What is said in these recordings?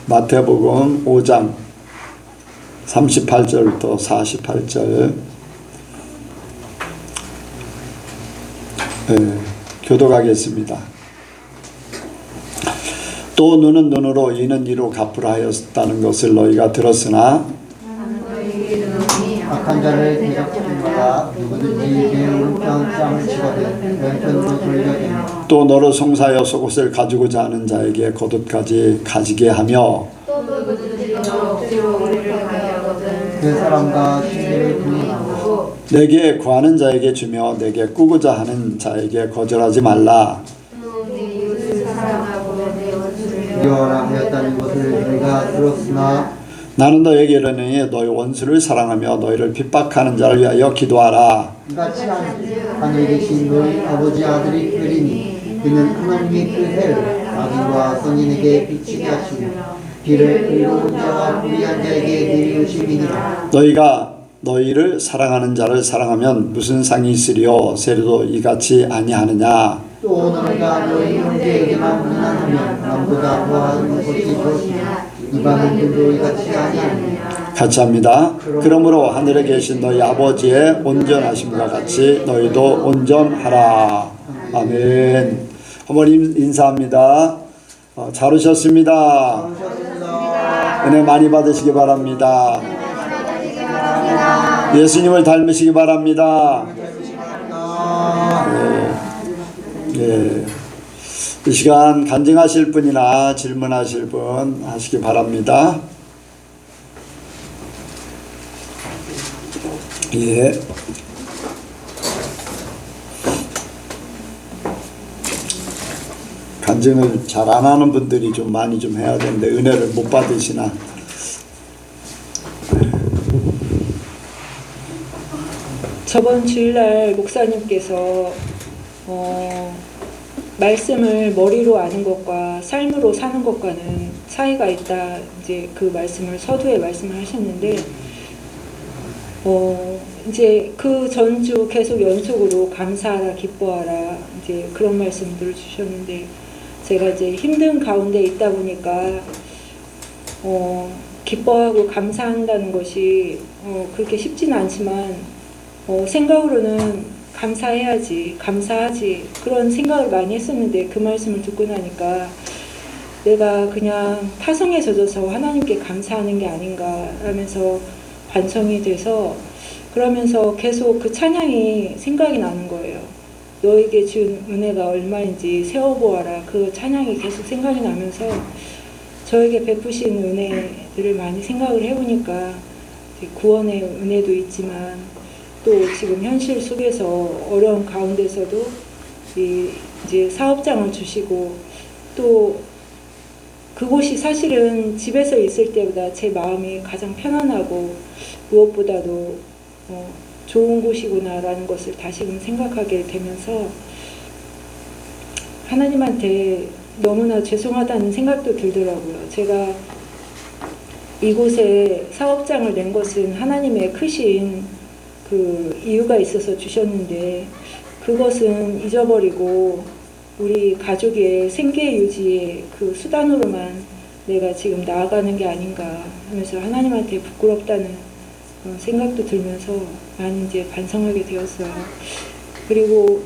마태복음 5장 38절부터 48절 교독하겠습니다. 또 눈은 눈으로 이는 이로 갚으라 하였다는 것을 너희가 들었으나 악한 자를 대적하는마다 누구든지 내 오른편 뺨을 치거든 왼편으로 돌려주며 또 너로 송사하여 속옷을 가지고자 하는 자에게 겉옷까지 가지게 하며 또 누구든지 너로 억지로 우리를 가게 하거든 그 사람과 시비를 분리하고 내게 구하는 자에게 주며 내게 꾸고자 하는 자에게 거절하지 말라. 또 네 이웃을 사랑하고 내 원수를 미워라 하였다는 것을 우리가 들었으나 나는 너에게 이르노니 너희 원수를 사랑하며 너희를 핍박하는 자를 위하여 기도하라. 이같이 하늘에 계신 너희 아버지 아들이 되리니 그는 하나님의 그 해를 악인과 선인에게 비치게 하시며 비를 의로운 자와 불의한 자에게 내리우심이니라. 너희가 너희를 사랑하는 자를 사랑하면 무슨 상이 있으리요? 세례도 이같이 아니하느냐? 또 너희가 너희 형제에게만 무난하면 남보다 더하는 것이 무엇이냐. 이방인들도 이같이 아니하느냐. 같이 합니다. 그러므로 하늘에 계신 너희 아버지의 온전하심과 같이 너희도 온전하라. 아멘. 한번 인사합니다. 잘 오셨습니다. 은혜 많이 받으시기 바랍니다. 예수님을 닮으시기 바랍니다. 네. 이 시간 간증하실 분이나 질문하실 분 하시기 바랍니다. 예. 간증을 잘 안 하는 분들이 좀 많이 좀 해야 되는데 은혜를 못 받으시나. 저번 주일날 목사님께서 말씀을 머리로 아는 것과 삶으로 사는 것과는 차이가 있다. 이제 그 말씀을 서두에 말씀을 하셨는데, 이제 그 전주 계속 연속으로 감사하라, 기뻐하라, 이제 그런 말씀들을 주셨는데, 제가 이제 힘든 가운데 있다 보니까, 기뻐하고 감사한다는 것이, 그렇게 쉽지는 않지만, 생각으로는 감사해야지, 감사하지, 그런 생각을 많이 했었는데 그 말씀을 듣고 나니까 내가 그냥 타성에 젖어서 하나님께 감사하는 게 아닌가 하면서 반성이 돼서, 그러면서 계속 그 찬양이 생각이 나는 거예요. 너에게 준 은혜가 얼마인지 세워보아라. 그 찬양이 계속 생각이 나면서 저에게 베푸신 은혜들을 많이 생각을 해보니까 구원의 은혜도 있지만 또 지금 현실 속에서 어려운 가운데서도 이제 사업장을 주시고, 또 그곳이 사실은 집에서 있을 때보다 제 마음이 가장 편안하고 무엇보다도 좋은 곳이구나라는 것을 다시금 생각하게 되면서 하나님한테 너무나 죄송하다는 생각도 들더라고요. 제가 이곳에 사업장을 낸 것은 하나님의 크신 그 이유가 있어서 주셨는데, 그것은 잊어버리고 우리 가족의 생계 유지의 그 수단으로만 내가 지금 나아가는 게 아닌가 하면서 하나님한테 부끄럽다는 생각도 들면서 많이 이제 반성하게 되었어요. 그리고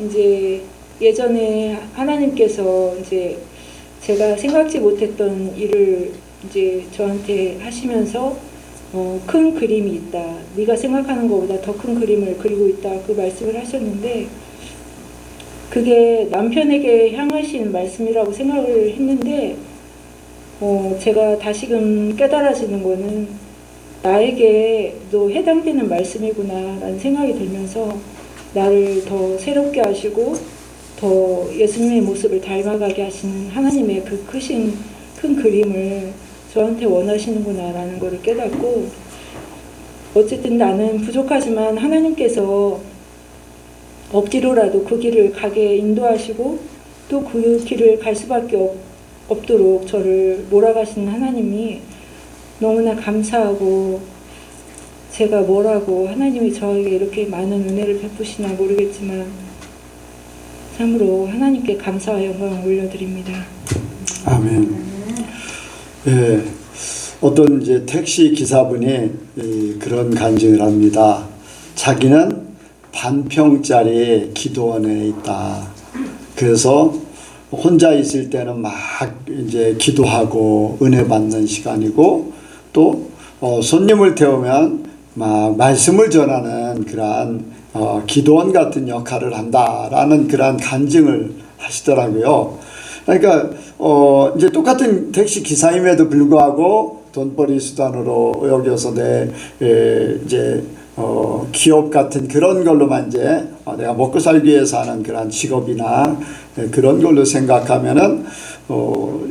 이제 예전에 하나님께서 이제 제가 생각지 못했던 일을 이제 저한테 하시면서 큰 그림이 있다. 네가 생각하는 것보다 더 큰 그림을 그리고 있다. 그 말씀을 하셨는데, 그게 남편에게 향하신 말씀이라고 생각을 했는데, 제가 다시금 깨달아지는 거는 나에게도 해당되는 말씀이구나 라는 생각이 들면서 나를 더 새롭게 하시고 더 예수님의 모습을 닮아가게 하시는 하나님의 그 크신 큰 그림을 저한테 원하시는구나 라는 것을 깨닫고, 어쨌든 나는 부족하지만 하나님께서 억지로라도 그 길을 가게 인도하시고 또 그 길을 갈 수밖에 없도록 저를 몰아가시는 하나님이 너무나 감사하고, 제가 뭐라고 하나님이 저에게 이렇게 많은 은혜를 베푸시나 모르겠지만 참으로 하나님께 감사와 영광을 올려드립니다. 아멘. 예, 어떤 이제 택시 기사분이 그런 간증을 합니다. 자기는 반평짜리 기도원에 있다. 그래서 혼자 있을 때는 막 이제 기도하고 은혜 받는 시간이고, 또 손님을 태우면 막 말씀을 전하는 그러한 기도원 같은 역할을 한다라는 그러한 간증을 하시더라고요. 그러니까 이제 똑같은 택시 기사임에도 불구하고 돈벌이 수단으로 여겨서 이제 기업 같은 그런 걸로만 이제 내가 먹고 살기 위해서 하는 그런 직업이나 그런 걸로 생각하면은 뭐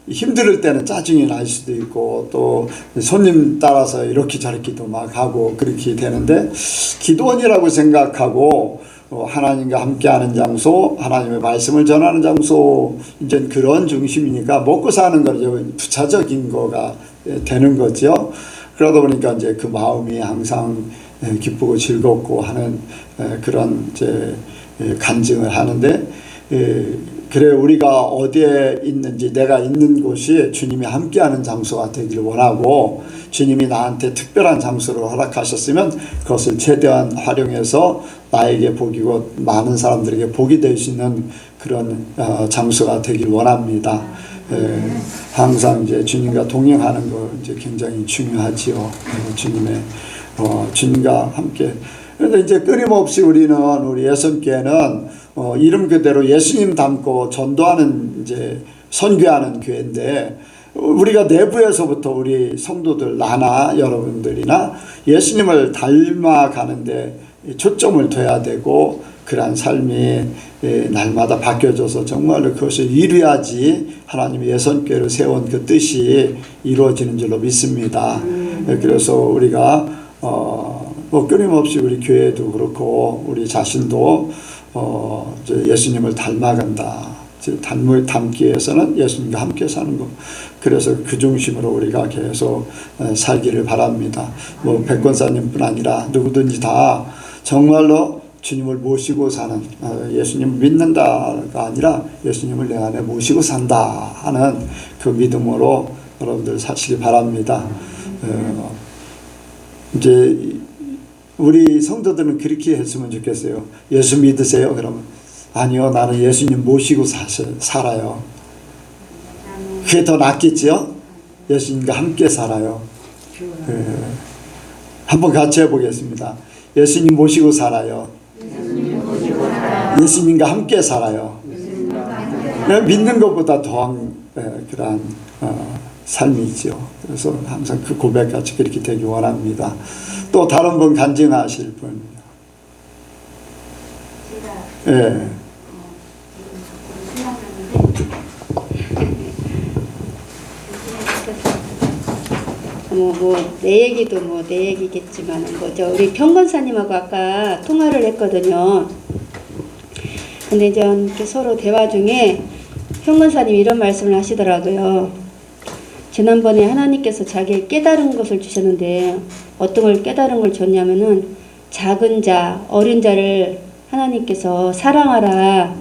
힘들 때는 짜증이 날 수도 있고, 또 손님 따라서 이렇게 저렇게도 막 하고 그렇게 되는데, 기도원이라고 생각하고 하나님과 함께하는 장소, 하나님의 말씀을 전하는 장소, 이제 그런 중심이니까 먹고 사는 거 이제 부차적인 거가 되는 거죠. 그러다 보니까 이제 그 마음이 항상 기쁘고 즐겁고 하는 그런 이제 간증을 하는데, 그래 우리가 어디에 있는지, 내가 있는 곳이 주님이 함께하는 장소가 되기를 원하고, 주님이 나한테 특별한 장소를 허락하셨으면 그것을 최대한 활용해서 나에게 복이고 많은 사람들에게 복이 될 수 있는 그런 장소가 되길 원합니다. 항상 이제 주님과 동행하는 거 이제 굉장히 중요하지요. 주님과 함께. 그런데 이제 끊임없이 우리 예선교회는 이름 그대로 예수님 닮고 전도하는 이제 선교하는 교회인데, 우리가 내부에서부터 우리 성도들 나나 여러분들이나 예수님을 닮아가는데 초점을 둬야 되고, 그러한 삶이 날마다 바뀌어져서 정말로 그것을 이루어야지 하나님의 예선교회를 세운 그 뜻이 이루어지는 줄로 믿습니다. 그래서 우리가 끊임없이 우리 교회도 그렇고 우리 자신도 예수님을 닮아간다. 닮기 위해서는 예수님과 함께 사는 것. 그래서 그 중심으로 우리가 계속 살기를 바랍니다. 뭐 백권사님뿐 아니라 누구든지 다 정말로 주님을 모시고 사는, 예수님을 믿는다가 아니라 예수님을 내 안에 모시고 산다 하는 그 믿음으로 여러분들 사시기 바랍니다. 이제 우리 성도들은 그렇게 했으면 좋겠어요. 예수 믿으세요? 그러면 아니요, 나는 예수님 모시고 살아요. 그게 더 낫겠지요? 예수님과 함께 살아요. 한번 같이 해보겠습니다. 예수님 모시고 살아요. 예수님과 함께 살아요. 믿는 것보다 더한 그러한 삶이죠. 그래서 항상 그 고백같이 그렇게 되기 원합니다. 또 다른 분 간증하실 분. 예. 내 얘기도 내 얘기겠지만, 우리 평건사님하고 아까 통화를 했거든요. 근데 이제 서로 대화 중에 평건사님이 이런 말씀을 하시더라고요. 지난번에 하나님께서 자기의 깨달은 것을 주셨는데, 어떤 걸 깨달은 걸 줬냐면은, 작은 자, 어린 자를 하나님께서 사랑하라,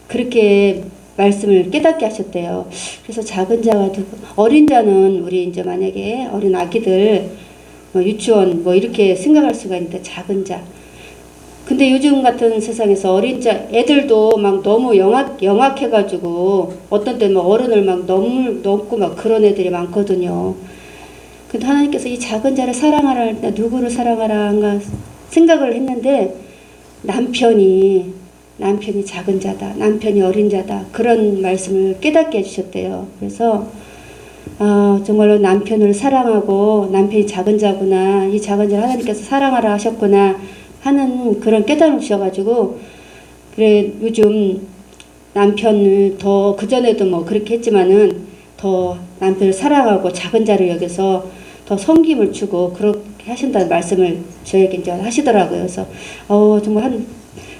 그렇게 말씀을 깨닫게 하셨대요. 그래서 작은 자가 누구, 어린 자는 우리 이제 만약에 어린 아기들, 유치원 이렇게 생각할 수가 있는데, 작은 자. 근데 요즘 같은 세상에서 어린 자, 애들도 막 너무 영악해가지고 어떤 때 막 어른을 막 넘고 막 그런 애들이 많거든요. 근데 하나님께서 이 작은 자를 사랑하라 할 때 누구를 사랑하라 생각을 했는데, 남편이 작은 자다, 남편이 어린 자다, 그런 말씀을 깨닫게 해주셨대요. 그래서 정말로 남편을 사랑하고 남편이 작은 자구나, 이 작은 자를 하나님께서 사랑하라 하셨구나 하는 그런 깨달음을 주셔가지고, 그래 요즘 남편을 더 그전에도 그렇게 했지만은 더 남편을 사랑하고 작은 자를 여겨서 더 섬김을 주고 그렇게 하신다는 말씀을 저에게 이제 하시더라고요. 그래서 정말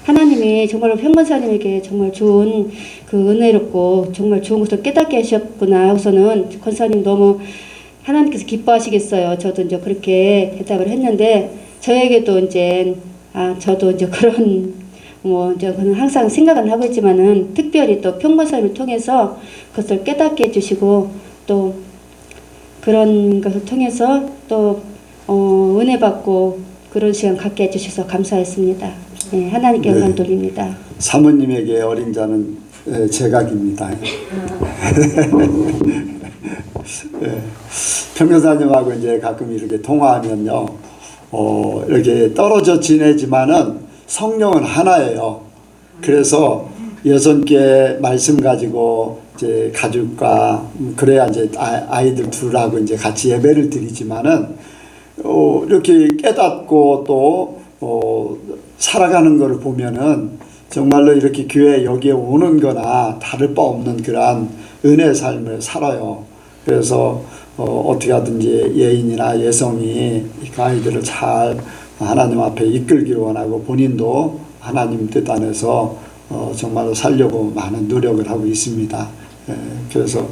하나님이 정말로 평건사님에게 정말 좋은 그 은혜롭고 정말 좋은 것을 깨닫게 하셨구나 하고서는, 권사님 너무 하나님께서 기뻐하시겠어요. 저도 이제 그렇게 대답을 했는데, 저에게도 이제 저도 이제 그런 이제 그는 항상 생각은 하고 있지만은, 특별히 또 평건사님을 통해서 그것을 깨닫게 해주시고 또 그런 것을 통해서 또 은혜 받고 그런 시간 갖게 해주셔서 감사했습니다. 네, 하나님께 영광 네. 돌립니다. 사모님에게 어린 자는 제각입니다. 예. 평교사님하고 이제 가끔 이렇게 통화하면요, 이렇게 떨어져 지내지만은 성령은 하나예요. 그래서 6개 말씀 가지고 이제 가족과 그래야 이제 아이들 둘하고 이제 같이 예배를 드리지만은 이렇게 깨닫고 또 살아가는 것을 보면은 정말로 이렇게 교회 여기에 오는 거나 다를 바 없는 그러한 은혜의 삶을 살아요. 그래서 어떻게 하든지 예인이나 예성이 그 아이들을 잘 하나님 앞에 이끌기를 원하고 본인도 하나님 뜻 안에서 정말로 살려고 많은 노력을 하고 있습니다. 그래서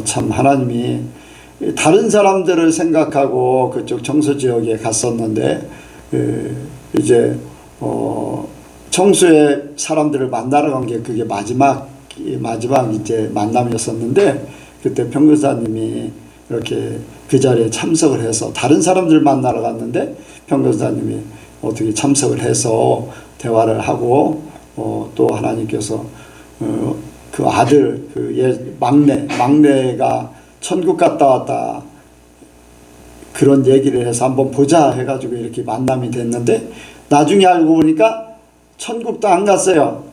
참 하나님이 다른 사람들을 생각하고 그쪽 청소 지역에 갔었는데 이제 청소의 사람들을 만나러 간 게 그게 마지막 이제 만남이었었는데 그때 평교사님이 이렇게 그 자리에 참석을 해서 다른 사람들 만나러 갔는데 평교사님이 어떻게 참석을 해서 대화를 하고 또 하나님께서 그 아들 막내가 천국 갔다 왔다 그런 얘기를 해서 한번 보자 해가지고 이렇게 만남이 됐는데 나중에 알고 보니까 천국도 안 갔어요.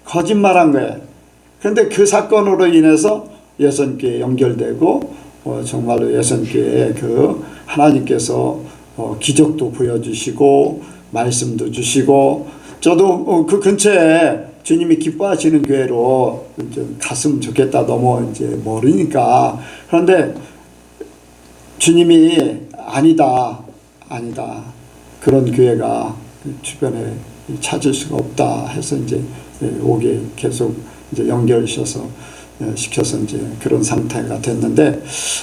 거짓말한 거예요. 그런데 그 사건으로 인해서 예선교회에 연결되고 정말로 예선교회에 그 하나님께서 기적도 보여주시고 말씀도 주시고 저도 그 근처에 주님이 기뻐하시는 교회로 좀 갔으면 좋겠다. 너무 이제 모르니까. 그런데 주님이 아니다. 그런 교회가 주변에 찾을 수가 없다 해서 이제 오게 계속 이제 시켜서 이제 그런 상태가 됐는데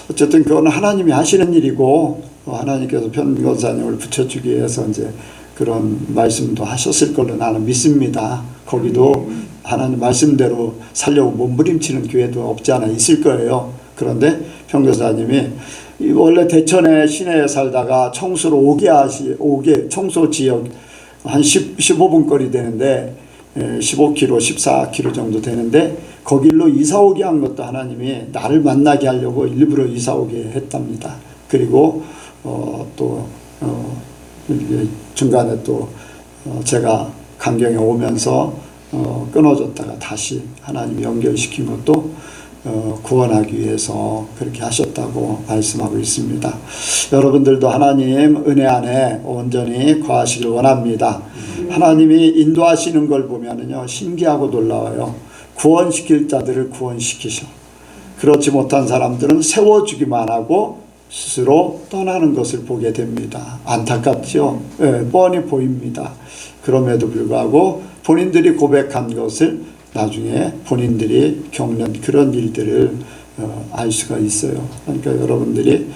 어쨌든 그건 하나님이 하시는 일이고 하나님께서 평교사님을 붙여주기 위해서 이제 그런 말씀도 하셨을 걸로 나는 믿습니다. 거기도 하나님 말씀대로 살려고 몸부림치는 교회도 없지 않아 있을 거예요. 그런데 평교사님이 원래 대천에 시내에 살다가 청소로 오게 청소 지역 한 15분 거리 되는데 15km, 14km 정도 되는데 거길로 이사 오게 한 것도 하나님이 나를 만나게 하려고 일부러 이사 오게 했답니다. 그리고 또 중간에 또 제가 강경에 오면서 끊어졌다가 다시 하나님이 연결시킨 것도 구원하기 위해서 그렇게 하셨다고 말씀하고 있습니다. 여러분들도 하나님 은혜 안에 온전히 거하시길 원합니다. 하나님이 인도하시는 걸 보면은요 신기하고 놀라워요. 구원시킬 자들을 구원시키셔. 그렇지 못한 사람들은 세워주기만 하고 스스로 떠나는 것을 보게 됩니다. 안타깝죠? 네, 뻔히 보입니다. 그럼에도 불구하고 본인들이 고백한 것을 나중에 본인들이 겪는 그런 일들을 알 수가 있어요. 그러니까 여러분들이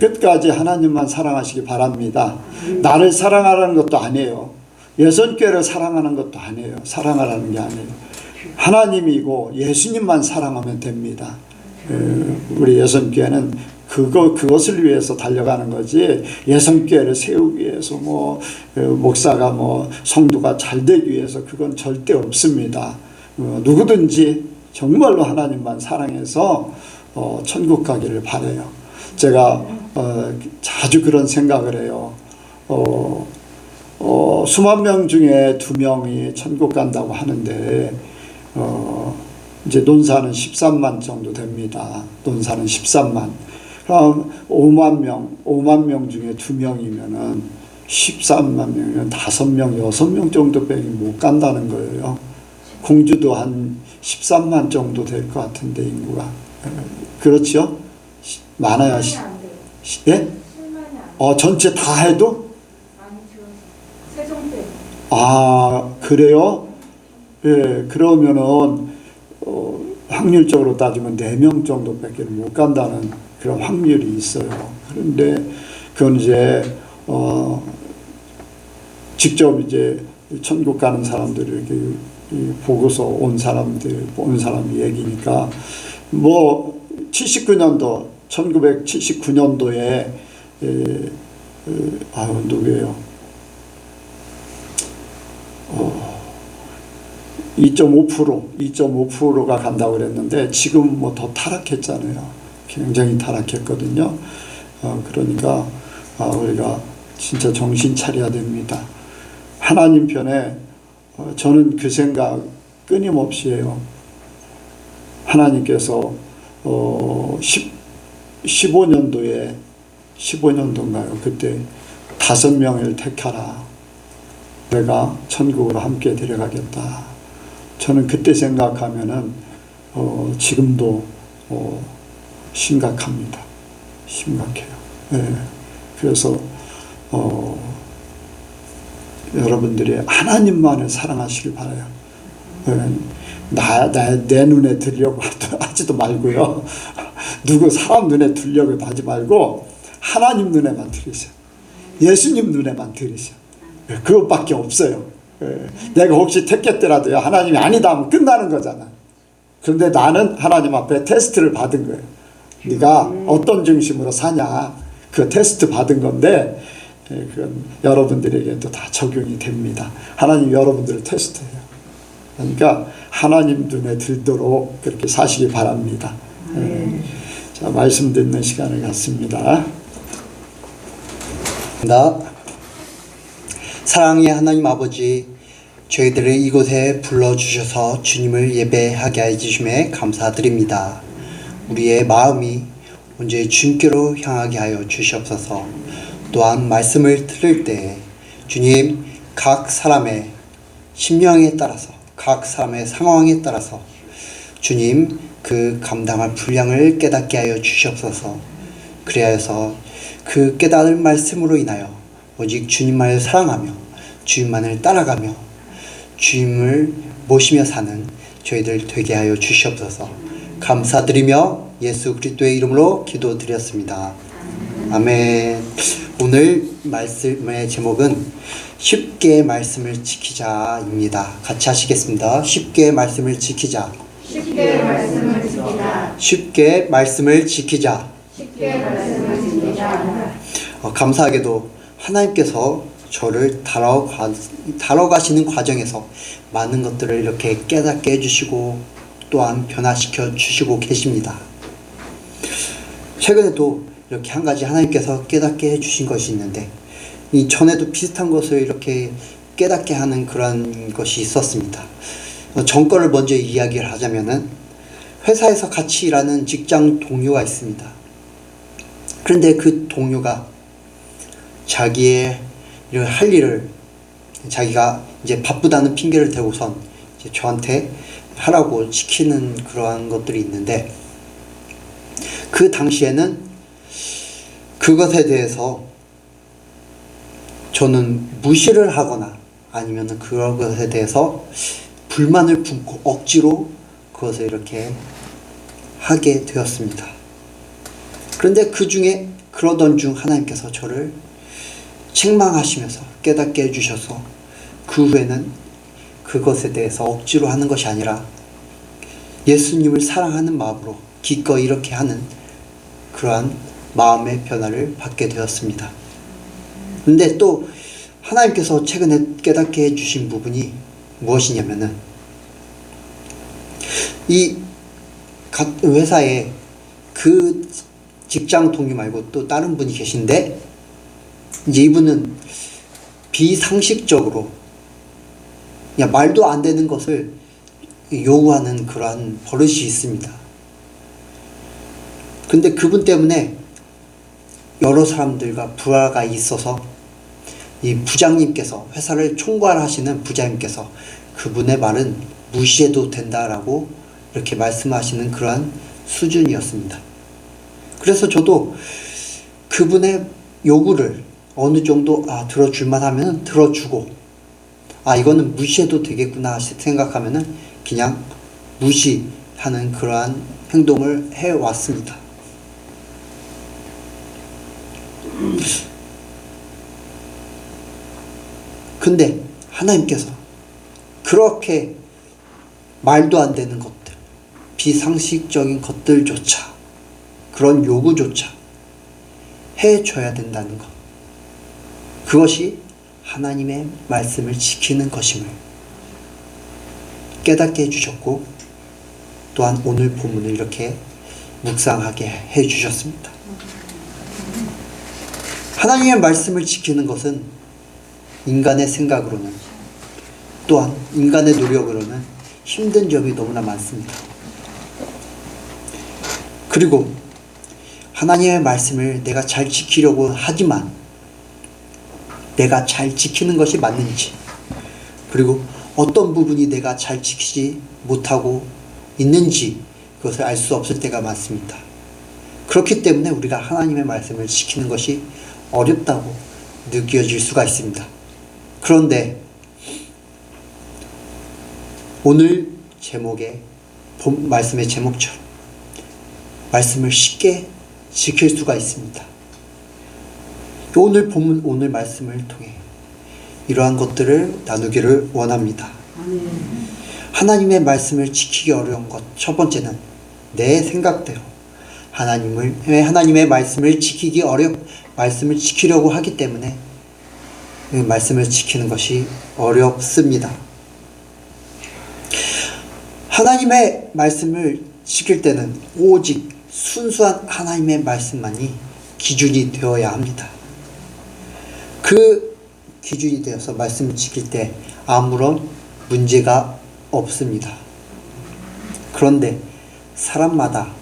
끝까지 하나님만 사랑하시기 바랍니다. 나를 사랑하라는 것도 아니에요. 예선교회를 사랑하는 것도 아니에요. 사랑하라는 게 아니에요. 하나님이고 예수님만 사랑하면 됩니다. 우리 예선교회는 그것을 위해서 달려가는 거지 예선교회를 세우기 위해서 목사가 성도가 잘 되기 위해서 그건 절대 없습니다. 누구든지 정말로 하나님만 사랑해서 천국 가기를 바라요. 제가 자주 그런 생각을 해요. 수만 명 중에 2명이 천국 간다고 하는데 이제 논사는 13만 정도 됩니다. 논사는 13만. 그럼 5만 명 중에 2명이면은 13만 명이면 5명, 6명 정도밖에 못 간다는 거예요. 공주도 한 13만 정도 될 것 같은데 인구가. 그렇죠? 많아야 예? 전체 다 해도? 그래요? 예, 그러면은 확률적으로 따지면 4명 정도밖에 못 간다는 그런 확률이 있어요. 그런데 그건 이제 직접 이제 천국 가는 사람들을 이렇게 보고서 온 사람이 얘기니까 79년도 1979년도에 누구예요? 2.5%가 간다고 그랬는데 지금 뭐 더 타락했잖아요. 굉장히 타락했거든요. 그러니까 우리가 진짜 정신 차려야 됩니다. 하나님 편에 저는 그 생각 끊임없이 해요. 하나님께서 15년도인가요? 그때 5명을 택하라. 내가 천국으로 함께 데려가겠다. 저는 그때 생각하면은 지금도 심각합니다. 심각해요. 네. 그래서 여러분들이 하나님만을 사랑하시길 바라요. 내 눈에 들려고 하지도 말고요. 누구 사람 눈에 들려고 하지 말고 하나님 눈에만 들으세요. 예수님 눈에만 들으세요. 그것밖에 없어요. 내가 혹시 택했더라도요, 하나님이 아니다 하면 끝나는 거잖아. 그런데 나는 하나님 앞에 테스트를 받은 거예요. 네가 어떤 중심으로 사냐, 그 테스트 받은 건데 그건 여러분들에게도 다 적용이 됩니다. 하나님 여러분들을 테스트해요. 그러니까 하나님 눈에 들도록 그렇게 사시기 바랍니다. 자, 말씀 듣는 시간을 갖습니다. 사랑의 하나님 아버지, 저희들을 이곳에 불러주셔서 주님을 예배하게 해주심에 감사드립니다. 우리의 마음이 언제 주님께로 향하게 하여 주시옵소서. 또한 말씀을 들을 때 주님, 각 사람의 심령에 따라서, 각 사람의 상황에 따라서 주님 그 감당할 분량을 깨닫게 하여 주시옵소서. 그리하여서 그 깨달은 말씀으로 인하여 오직 주님만을 사랑하며 주님만을 따라가며 주님을 모시며 사는 저희들 되게 하여 주시옵소서. 감사드리며 예수 그리스도의 이름으로 기도드렸습니다. 아멘. 오늘 말씀의 제목은 쉽게 말씀을 지키자입니다. 같이 하시겠습니다. 쉽게 말씀을 지키자. 쉽게 말씀을 지키자. 쉽게 말씀을 지키자. 쉽게 말씀을 지키자. 감사하게도 하나님께서 저를 다뤄가시는 과정에서 많은 것들을 이렇게 깨닫게 해주시고 또한 변화시켜 주시고 계십니다. 최근에도 이렇게 한 가지 하나님께서 깨닫게 해주신 것이 있는데, 이 전에도 비슷한 것을 이렇게 깨닫게 하는 그런 것이 있었습니다. 전거를 먼저 이야기를 하자면은, 회사에서 같이 일하는 직장 동료가 있습니다. 그런데 그 동료가 자기의 할 일을 자기가 이제 바쁘다는 핑계를 대고선 이제 저한테 하라고 시키는 그러한 것들이 있는데, 그 당시에는 그것에 대해서 저는 무시를 하거나 아니면 그런 것에 대해서 불만을 품고 억지로 그것을 이렇게 하게 되었습니다. 그런데 그 중에 그러던 중 하나님께서 저를 책망하시면서 깨닫게 해주셔서 그 후에는 그것에 대해서 억지로 하는 것이 아니라 예수님을 사랑하는 마음으로 기꺼이 이렇게 하는 그러한 마음의 변화를 받게 되었습니다. 근데 또 하나님께서 최근에 깨닫게 해주신 부분이 무엇이냐면은, 이 회사에 그 직장 동료 말고 또 다른 분이 계신데, 이제 이분은 비상식적으로 그냥 말도 안 되는 것을 요구하는 그러한 버릇이 있습니다. 근데 그분 때문에 여러 사람들과 불화가 있어서 이 부장님께서, 회사를 총괄하시는 부장님께서 그분의 말은 무시해도 된다라고 이렇게 말씀하시는 그러한 수준이었습니다. 그래서 저도 그분의 요구를 어느 정도 들어줄만 하면 들어주고, 이거는 무시해도 되겠구나 생각하면은 그냥 무시하는 그러한 행동을 해왔습니다. 근데 하나님께서 그렇게 말도 안 되는 것들, 비상식적인 것들조차 그런 요구조차 해줘야 된다는 것. 그것이 하나님의 말씀을 지키는 것임을 깨닫게 해주셨고, 또한 오늘 본문을 이렇게 묵상하게 해주셨습니다. 하나님의 말씀을 지키는 것은 인간의 생각으로는, 또한 인간의 노력으로는 힘든 점이 너무나 많습니다. 그리고 하나님의 말씀을 내가 잘 지키려고 하지만 내가 잘 지키는 것이 맞는지, 그리고 어떤 부분이 내가 잘 지키지 못하고 있는지 그것을 알 수 없을 때가 많습니다. 그렇기 때문에 우리가 하나님의 말씀을 지키는 것이 어렵다고 느껴질 수가 있습니다. 그런데 오늘 제목의 말씀의 제목처럼 말씀을 쉽게 지킬 수가 있습니다. 오늘 본문, 오늘 말씀을 통해 이러한 것들을 나누기를 원합니다. 하나님의 말씀을 지키기 어려운 것, 첫 번째는 내 생각대로 하나님의 말씀을 말씀을 지키려고 하기 때문에 그 말씀을 지키는 것이 어렵습니다. 하나님의 말씀을 지킬 때는 오직 순수한 하나님의 말씀만이 기준이 되어야 합니다. 그 기준이 되어서 말씀을 지킬 때 아무런 문제가 없습니다. 그런데 사람마다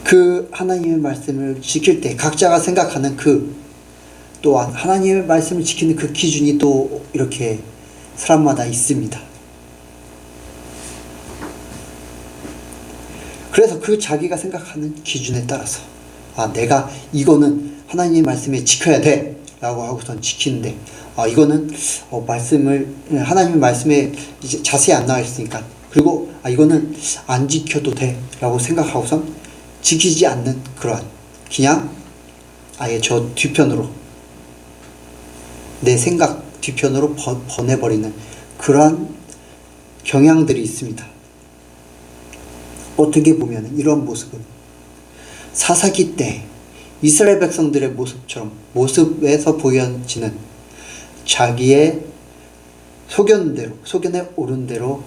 그 하나님의 말씀을 지킬 때 각자가 생각하는 또한 하나님의 말씀을 지키는 그 기준이 또 이렇게 사람마다 있습니다. 그래서 그 자기가 생각하는 기준에 따라서 내가 이거는 하나님의 말씀에 지켜야 돼 라고 하고선 지키는데, 이거는 하나님의 말씀에 이제 자세히 안 나와 있으니까, 그리고 이거는 안 지켜도 돼 라고 생각하고선 지키지 않는 그러한, 그냥 아예 저 뒤편으로 내 생각 뒤편으로 보내버리는 그러한 경향들이 있습니다. 어떻게 보면 이런 모습은 사사기 때 이스라엘 백성들의 모습에서 보여지는 자기의 소견에 오른 대로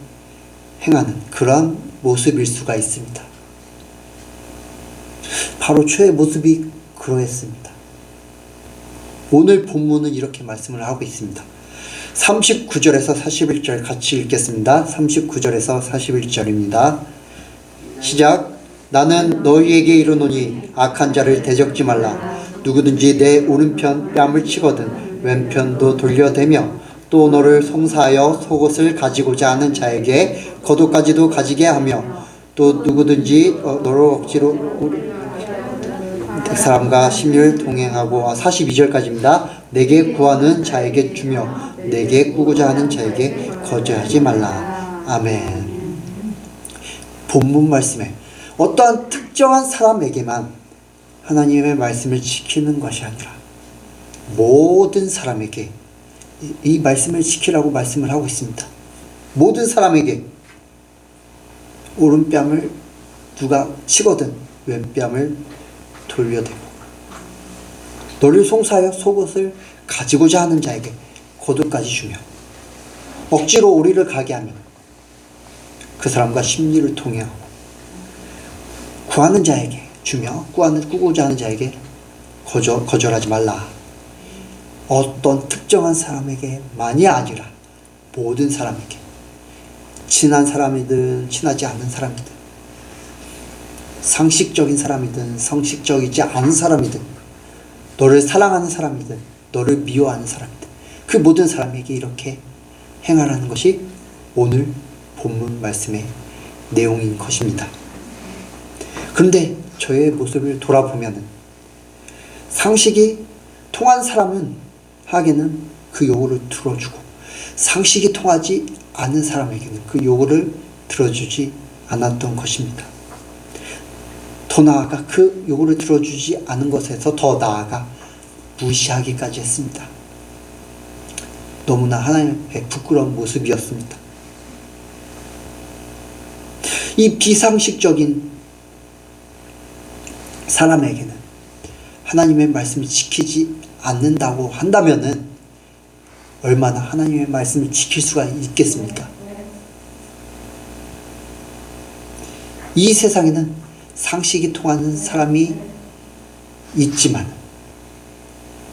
행하는 그러한 모습일 수가 있습니다. 바로 초의 모습이 그러했습니다. 오늘 본문은 이렇게 말씀을 하고 있습니다. 39절에서 41절 같이 읽겠습니다. 39절에서 41절입니다. 시작. 나는 너희에게 이르노니 악한 자를 대적지 말라. 누구든지 내 오른편 뺨을 치거든 왼편도 돌려대며 또 너를 송사하여 속옷을 가지고자 하는 자에게 겉옷까지도 가지게 하며 또 누구든지 너를 억지로 사람과 심리를 동행하고 42절까지입니다. 내게 구하는 자에게 주며 내게 꾸고자 하는 자에게 거절하지 말라. 아멘. 본문 말씀에 어떠한 특정한 사람에게만 하나님의 말씀을 지키는 것이 아니라 모든 사람에게 이 말씀을 지키라고 말씀을 하고 있습니다. 모든 사람에게 오른뺨을 누가 치거든 왼뺨을 돌려대고 너를 송사하여 속옷을 가지고자 하는 자에게 겉옷까지 주며 억지로 오리를 가게 하면 그 사람과 심리를 통해하고 구하는 자에게 주며 꾸고자 하는 자에게 거절하지 말라. 어떤 특정한 사람에게만이 아니라 모든 사람에게, 친한 사람이든 친하지 않은 사람이든 상식적인 사람이든 상식적이지 않은 사람이든 너를 사랑하는 사람이든 너를 미워하는 사람이든 그 모든 사람에게 이렇게 행하라는 것이 오늘 본문 말씀의 내용인 것입니다. 그런데 저의 모습을 돌아보면 상식이 통한 사람은 하게는 그 요구를 들어주고 상식이 통하지 않은 사람에게는 그 요구를 들어주지 않았던 것입니다. 더 나아가 그 요구를 들어주지 않은 것에서 더 나아가 무시하기까지 했습니다. 너무나 하나님의 부끄러운 모습이었습니다. 이 비상식적인 사람에게는 하나님의 말씀을 지키지 않는다고 한다면은 얼마나 하나님의 말씀을 지킬 수가 있겠습니까? 이 세상에는 상식이 통하는 사람이 있지만,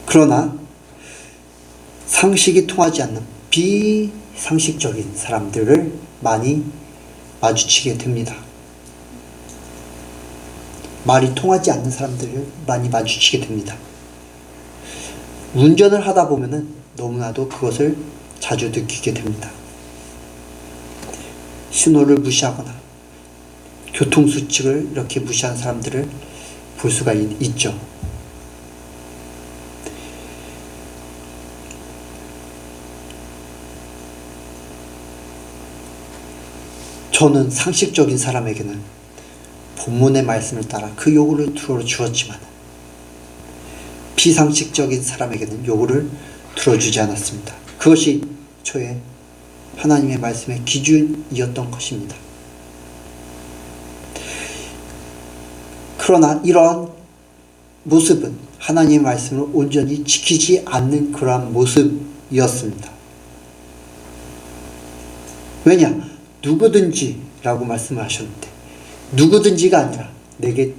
그러나 상식이 통하지 않는 비상식적인 사람들을 많이 마주치게 됩니다. 말이 통하지 않는 사람들을 많이 마주치게 됩니다. 운전을 하다 보면은 너무나도 그것을 자주 느끼게 됩니다. 신호를 무시하거나 교통수칙을 이렇게 무시한 사람들을 볼 수가 있죠. 저는 상식적인 사람에게는 본문의 말씀을 따라 그 요구를 들어주었지만 비상식적인 사람에게는 요구를 들어주지 않았습니다. 그것이 저의 하나님의 말씀의 기준이었던 것입니다. 그러나 이러한 모습은 하나님의 말씀을 온전히 지키지 않는 그러한 모습이었습니다. 왜냐? 누구든지 라고 말씀을 하셨는데, 누구든지가 아니라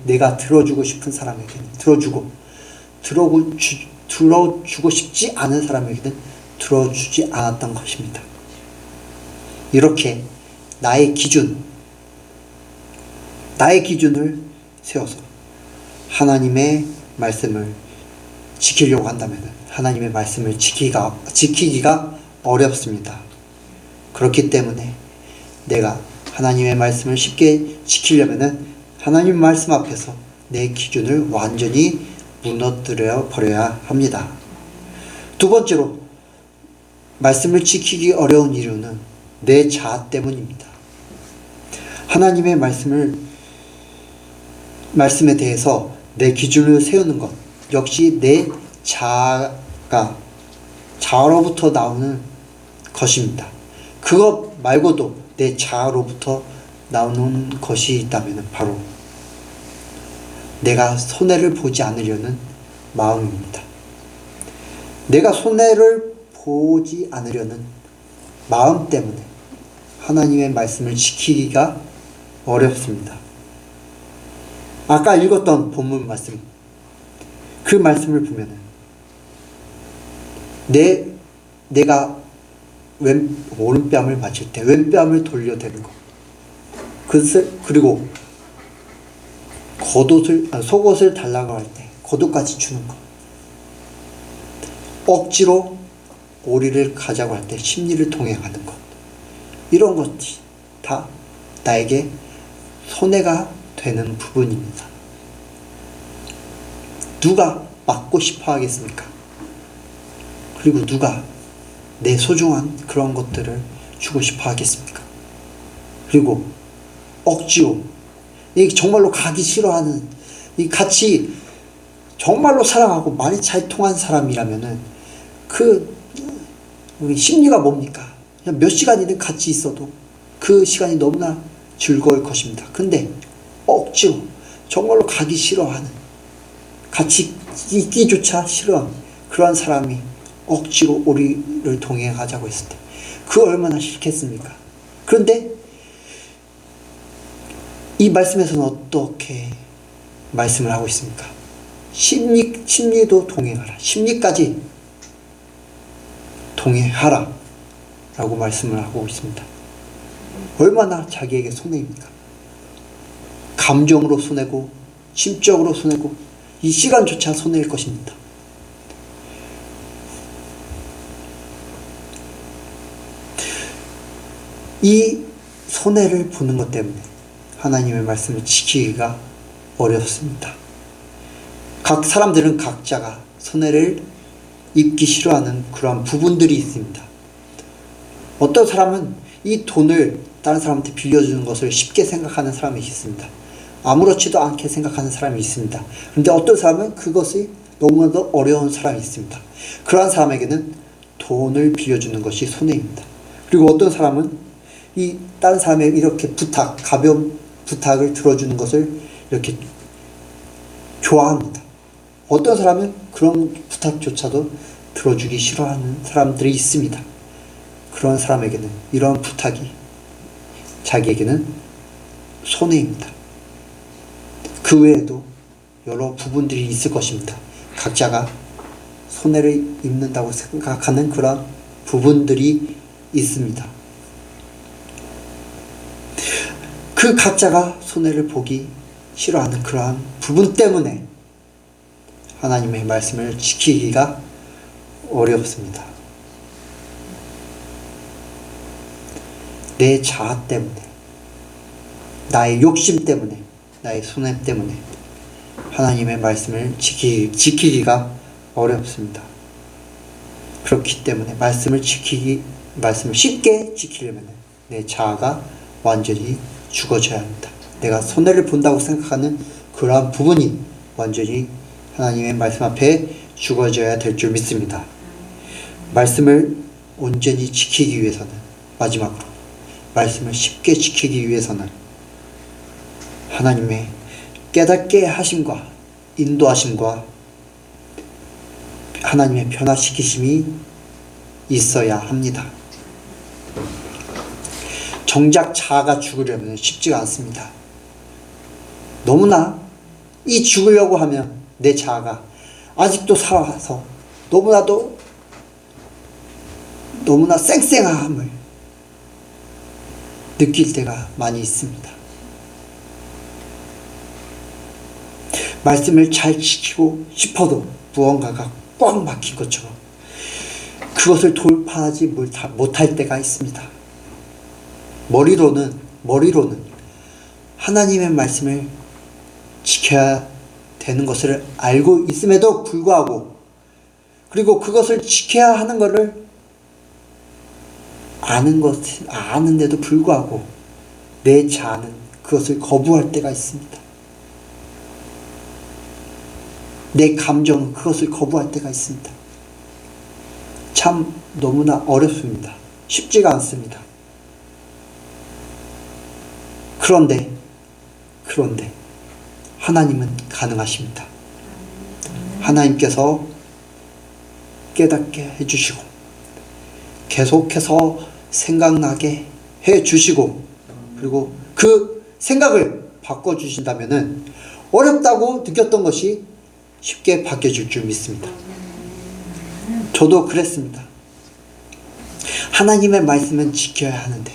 내가 들어주고 싶은 사람에게는 들어주고 싶지 않은 사람에게는 들어주지 않았던 것입니다. 이렇게 나의 기준을 세워서 하나님의 말씀을 지키려고 한다면 하나님의 말씀을 지키기가 어렵습니다. 그렇기 때문에 내가 하나님의 말씀을 쉽게 지키려면 하나님 말씀 앞에서 내 기준을 완전히 무너뜨려 버려야 합니다. 두 번째로, 말씀을 지키기 어려운 이유는 내 자아 때문입니다. 하나님의 말씀에 대해서 내 기준을 세우는 것 역시 내 자아로부터 나오는 것입니다. 그것 말고도 내 자아로부터 나오는 것이 있다면 바로 내가 손해를 보지 않으려는 마음입니다. 내가 손해를 보지 않으려는 마음 때문에 하나님의 말씀을 지키기가 어렵습니다. 아까 읽었던 본문 말씀, 그 말씀을 보면은 내가 오른뺨을 맞을 때 왼뺨을 돌려대는 것, 그리고 속옷을 달라고 할 때 겉옷까지 주는 것, 억지로 오리를 가자고 할 때 심리를 동행하는 것, 이런 것이 다 나에게 손해가 되는 부분입니다. 누가 막고 싶어 하겠습니까? 그리고 누가 내 소중한 그런 것들을 주고 싶어 하겠습니까? 그리고 억지로, 정말로 가기 싫어하는, 같이 정말로 사랑하고 말이 잘 통한 사람이라면은 우리 심리가 뭡니까? 그냥 몇 시간이든 같이 있어도 그 시간이 너무나 즐거울 것입니다. 근데 억지로 정말로 가기 싫어하는, 같이 있기조차 싫어하는 그런 사람이 억지로 우리를 동행하자고 했을 때 그 얼마나 싫겠습니까? 그런데 이 말씀에서는 어떻게 말씀을 하고 있습니까? 심리도 동행하라, 심리까지 동행하라 라고 말씀을 하고 있습니다. 얼마나 자기에게 손해입니까? 감정으로 손해고 심적으로 손해고 이 시간조차 손해일 것입니다. 이 손해를 보는 것 때문에 하나님의 말씀을 지키기가 어렵습니다. 각 사람들은 각자가 손해를 입기 싫어하는 그러한 부분들이 있습니다. 어떤 사람은 이 돈을 다른 사람한테 빌려주는 것을 쉽게 생각하는 사람이 있습니다. 아무렇지도 않게 생각하는 사람이 있습니다. 그런데 어떤 사람은 그것이 너무나도 어려운 사람이 있습니다. 그러한 사람에게는 돈을 빌려주는 것이 손해입니다. 그리고 어떤 사람은 이 다른 사람의 이렇게 가벼운 부탁을 들어주는 것을 이렇게 좋아합니다. 어떤 사람은 그런 부탁조차도 들어주기 싫어하는 사람들이 있습니다. 그런 사람에게는 이런 부탁이 자기에게는 손해입니다. 그 외에도 여러 부분들이 있을 것입니다. 각자가 손해를 입는다고 생각하는 그런 부분들이 있습니다. 그 각자가 손해를 보기 싫어하는 그러한 부분 때문에 하나님의 말씀을 지키기가 어렵습니다. 내 자아 때문에, 나의 욕심 때문에, 나의 손해 때문에 하나님의 말씀을 지키기가 어렵습니다. 그렇기 때문에 말씀을 쉽게 지키려면 내 자아가 완전히 죽어져야 합니다. 내가 손해를 본다고 생각하는 그러한 부분이 완전히 하나님의 말씀 앞에 죽어져야 될 줄 믿습니다. 말씀을 온전히 지키기 위해서는, 마지막으로 말씀을 쉽게 지키기 위해서는 하나님의 깨닫게 하심과 인도하심과 하나님의 변화시키심이 있어야 합니다. 정작 자아가 죽으려면 쉽지가 않습니다. 너무나 이 죽으려고 하면 내 자아가 아직도 살아서 너무나 쌩쌩함을 느낄 때가 많이 있습니다. 말씀을 잘 지키고 싶어도 무언가가 꽉 막힌 것처럼 그것을 돌파하지 못할 때가 있습니다. 머리로는 하나님의 말씀을 지켜야 되는 것을 알고 있음에도 불구하고, 그리고 그것을 지켜야 하는 것을 아는데도 불구하고 내 자아는 그것을 거부할 때가 있습니다. 내 감정은 그것을 거부할 때가 있습니다. 참 너무나 어렵습니다. 쉽지가 않습니다. 그런데 하나님은 가능하십니다. 하나님께서 깨닫게 해주시고 계속해서 생각나게 해주시고, 그리고 그 생각을 바꿔주신다면은 어렵다고 느꼈던 것이 쉽게 바뀌어질 줄 믿습니다. 저도 그랬습니다. 하나님의 말씀은 지켜야 하는데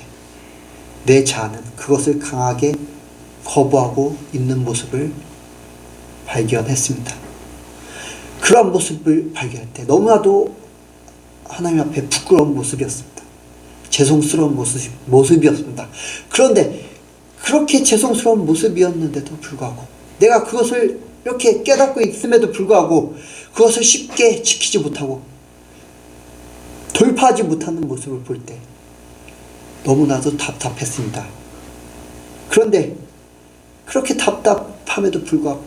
내 자아는 그것을 강하게 거부하고 있는 모습을 발견했습니다. 그런 모습을 발견할 때 너무나도 하나님 앞에 부끄러운 모습이었습니다. 죄송스러운 모습이었습니다. 그런데 그렇게 죄송스러운 모습이었는데도 불구하고, 내가 그것을 이렇게 깨닫고 있음에도 불구하고 그것을 쉽게 지키지 못하고 돌파하지 못하는 모습을 볼 때 너무나도 답답했습니다. 그런데 그렇게 답답함에도 불구하고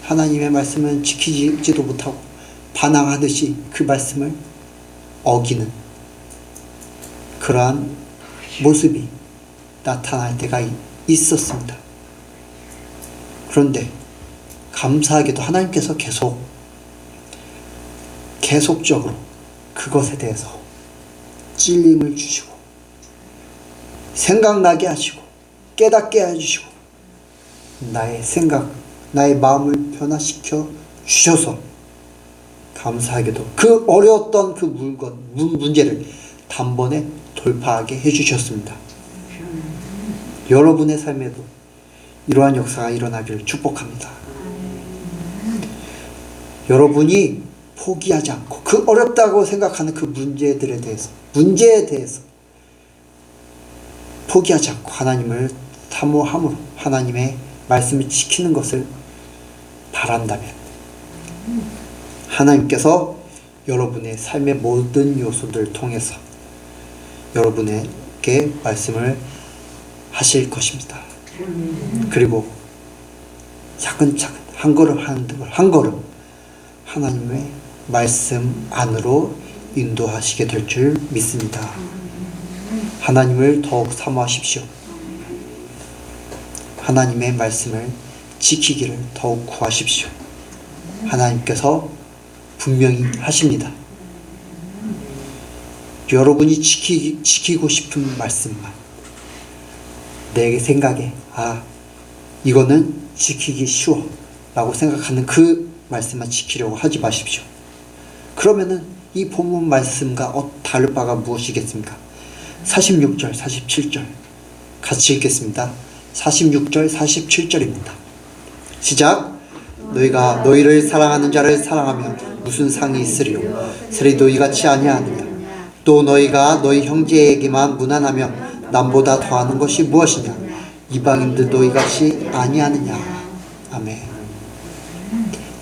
하나님의 말씀은 지키지도 못하고 반항하듯이 그 말씀을 어기는 그러한 모습이 나타날 때가 있었습니다. 그런데 감사하게도 하나님께서 계속적으로 그것에 대해서 찔림을 주시고 생각나게 하시고 깨닫게 해주시고 나의 생각, 나의 마음을 변화시켜 주셔서 감사하게도 그 어려웠던 그 문제를 단번에 돌파하게 해주셨습니다. 여러분의 삶에도 이러한 역사가 일어나기를 축복합니다. 여러분이 포기하지 않고 그 어렵다고 생각하는 그 문제에 대해서 포기하지 않고 하나님을 사모함으로 하나님의 말씀을 지키는 것을 바란다면 하나님께서 여러분의 삶의 모든 요소들을 통해서 여러분에게 말씀을 하실 것입니다. 그리고 차근차근 한 걸음 하나님의 말씀 안으로 인도하시게 될 줄 믿습니다. 하나님을 더욱 사모하십시오. 하나님의 말씀을 지키기를 더욱 구하십시오. 하나님께서 분명히 하십니다. 여러분이 지키고 싶은 말씀만, 내 생각에 이거는 지키기 쉬워 라고 생각하는 그 말씀만 지키려고 하지 마십시오. 그러면은 이 본문 말씀과 다를 바가 무엇이겠습니까? 46절, 47절 같이 읽겠습니다. 46절, 47절입니다. 시작. 너희가 너희를 사랑하는 자를 사랑하면 무슨 상이 있으리요? 세리도 이같이 아니하느냐? 또 너희가 너희 형제에게만 무난하면 남보다 더하는 것이 무엇이냐? 이방인들도 이같이 아니하느냐? 아멘.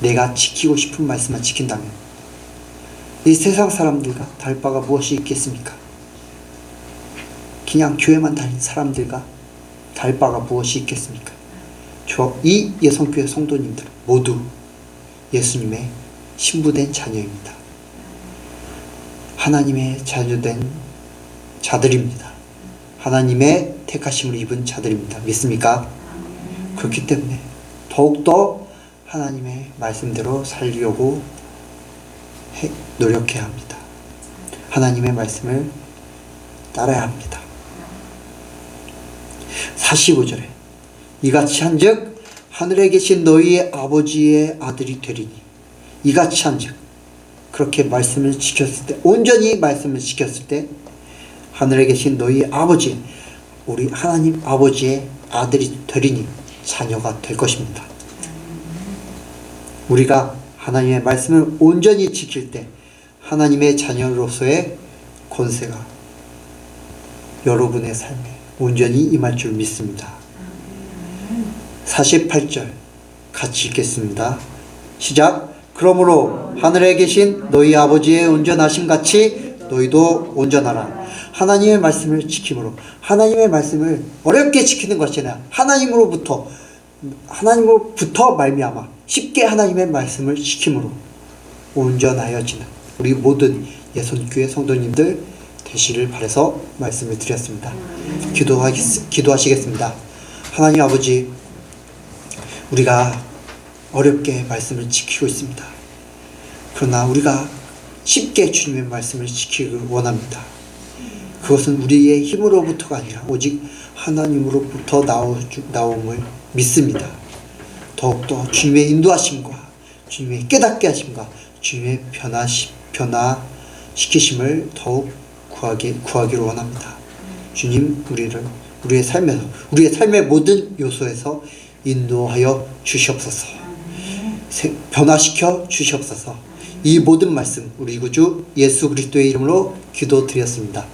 내가 지키고 싶은 말씀만 지킨다면 이 세상 사람들과 다를 바가 무엇이 있겠습니까? 그냥 교회만 다니는 사람들과 다를 바가 무엇이 있겠습니까? 이 예성교회 성도님들 모두 예수님의 신부된 자녀입니다. 하나님의 자녀된 자들입니다. 하나님의 택하심을 입은 자들입니다. 믿습니까? 그렇기 때문에 더욱더 하나님의 말씀대로 살려고 노력해야 합니다. 하나님의 말씀을 따라야 합니다. 45절에 이같이 한즉 하늘에 계신 너희의 아버지의 아들이 되리니, 이같이 한즉 그렇게 말씀을 지켰을 때, 온전히 말씀을 지켰을 때 하늘에 계신 너희 아버지, 우리 하나님 아버지의 아들이 되리니 자녀가 될 것입니다. 우리가 하나님의 말씀을 온전히 지킬 때 하나님의 자녀로서의 권세가 여러분의 삶에 온전히 임할 줄 믿습니다. 48절 같이 읽겠습니다. 시작. 그러므로 하늘에 계신 너희 아버지의 온전하심 같이 너희도 온전하라. 하나님의 말씀을 지킴으로, 하나님의 말씀을 어렵게 지키는 것이 아니라 하나님으로부터 말미암아 쉽게 하나님의 말씀을 지킴으로 온전하여지는 우리 모든 예선교회 성도님들 되시를 바라서 말씀을 드렸습니다. 기도하시겠습니다. 하나님 아버지, 우리가 어렵게 말씀을 지키고 있습니다. 그러나 우리가 쉽게 주님의 말씀을 지키길 원합니다. 그것은 우리의 힘으로부터가 아니라 오직 하나님으로부터 나옴을 믿습니다. 더욱더 주님의 인도하심과 주님의 깨닫게 하심과 주님의 변화시키심을 더욱 구하기를 원합니다. 주님, 우리의 삶의 모든 요소에서 인도하여 주시옵소서. 변화시켜 주시옵소서. 이 모든 말씀 우리 구주 예수 그리스도의 이름으로 기도드렸습니다.